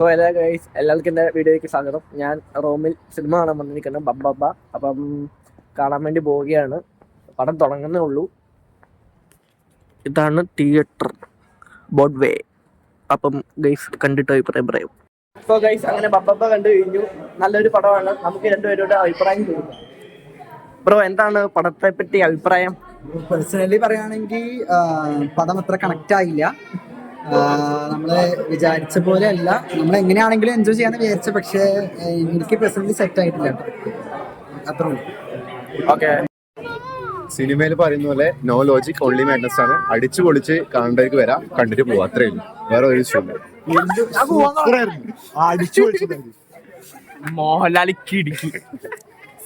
അപ്പോൾ എല്ലാ ഗൈസ് എല്ലാവർക്കും എൻ്റെ വീഡിയോയ്ക്ക് സ്വാഗതം. ഞാൻ റൂമിൽ സിനിമ കാണാൻ വന്നിരിക്കുന്നത് ബബ്ബ. അപ്പം കാണാൻ വേണ്ടി പോവുകയാണ്. പടം തുടങ്ങുന്നേ ഉള്ളൂ. ഇതാണ് തിയേറ്റർ ബോഡ്വേ. അപ്പം ഗൈസ് കണ്ടിട്ട് അഭിപ്രായം പറയും. അപ്പോൾ ഗൈസ് അങ്ങനെ ബബ്ബ കണ്ടു കഴിഞ്ഞു. നല്ലൊരു പടമാണ്. നമുക്ക് രണ്ടുപേരുടെ അഭിപ്രായം ചോദിക്കാം. ബ്രോ, എന്താണ് പടത്തെ പറ്റി അഭിപ്രായം? പേഴ്സണലി പറയുകയാണെങ്കിൽ പടം അത്ര കണക്റ്റ് ആയില്ല. നമ്മള് വിചാരിച്ച പോലെ അല്ല. നമ്മൾ എങ്ങനെയാണെങ്കിലും എൻജോയ് ചെയ്യാന്ന് വിചാരിച്ച, പക്ഷേ എനിക്ക് പേഴ്സണലി സെറ്റ് ആയിട്ടില്ല. അത്ര ഓക്കെ. സിനിമയിൽ പറയുന്ന പോലെ നോ ലോജിക് ഓൺലി മാഡ്നസ് ആണ്. അടിച്ചു പൊളിച്ച് കാണേണ്ടവർക്ക് വരാം, കണ്ടിട്ട് പോവാ, അത്രേ ഉള്ളൂ. വേറെ ഒരു മോഹൻലാലിക്ക് ഇടുക്കി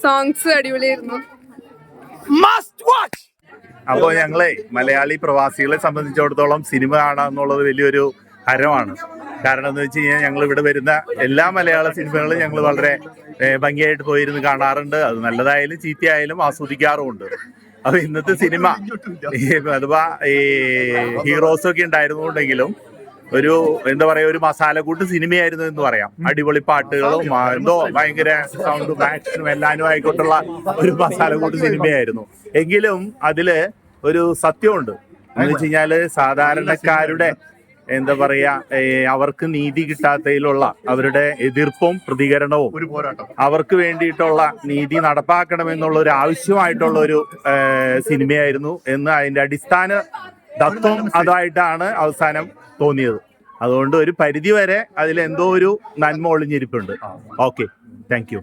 സോങ്സ് അടിപൊളിയായിരുന്നു. അപ്പോൾ ഞങ്ങളെ മലയാളി പ്രവാസികളെ സംബന്ധിച്ചിടത്തോളം സിനിമ കാണുക എന്നുള്ളത് വലിയൊരു ഹരമാണ്. കാരണം എന്ന് വെച്ച് കഴിഞ്ഞാൽ ഞങ്ങൾ ഇവിടെ വരുന്ന എല്ലാ മലയാള സിനിമകളും ഞങ്ങൾ വളരെ ഭംഗിയായിട്ട് പോയിരുന്ന് കാണാറുണ്ട്. അത് നല്ലതായാലും ചീത്തയായാലും ആസ്വദിക്കാറുമുണ്ട്. അപ്പൊ ഇന്നത്തെ സിനിമ അഥവാ ഈ ഹീറോസൊക്കെ ഉണ്ടായിരുന്നുണ്ടെങ്കിലും ഒരു എന്താ പറയാ, ഒരു മസാലക്കൂട്ട് സിനിമയായിരുന്നു എന്ന് പറയാം. അടിപൊളി പാട്ടുകളും എന്തോ ഭയങ്കര സൗണ്ടും ആക്ഷനും എല്ലാനും ആയിക്കോട്ടുള്ള ഒരു മസാലക്കൂട്ട് സിനിമയായിരുന്നു. എങ്കിലും അതില് ഒരു സത്യമുണ്ട്. എന്ന് വെച്ച് കഴിഞ്ഞാല് സാധാരണക്കാരുടെ എന്താ പറയാ, അവർക്ക് നീതി കിട്ടാത്തതിലുള്ള അവരുടെ എതിർപ്പും പ്രതികരണവും, അവർക്ക് വേണ്ടിയിട്ടുള്ള നീതി നടപ്പാക്കണമെന്നുള്ള ഒരു ആവശ്യമായിട്ടുള്ള ഒരു സിനിമയായിരുന്നു എന്ന് അതിന്റെ അടിസ്ഥാന തത്വം അതായിട്ടാണ് അവസാനം തോന്നിയത്. അതുകൊണ്ട് ഒരു പരിധി വരെ അതിലെന്തോ ഒരു നന്മ ഒളിഞ്ഞിരിപ്പുണ്ട്. Okay, thank you.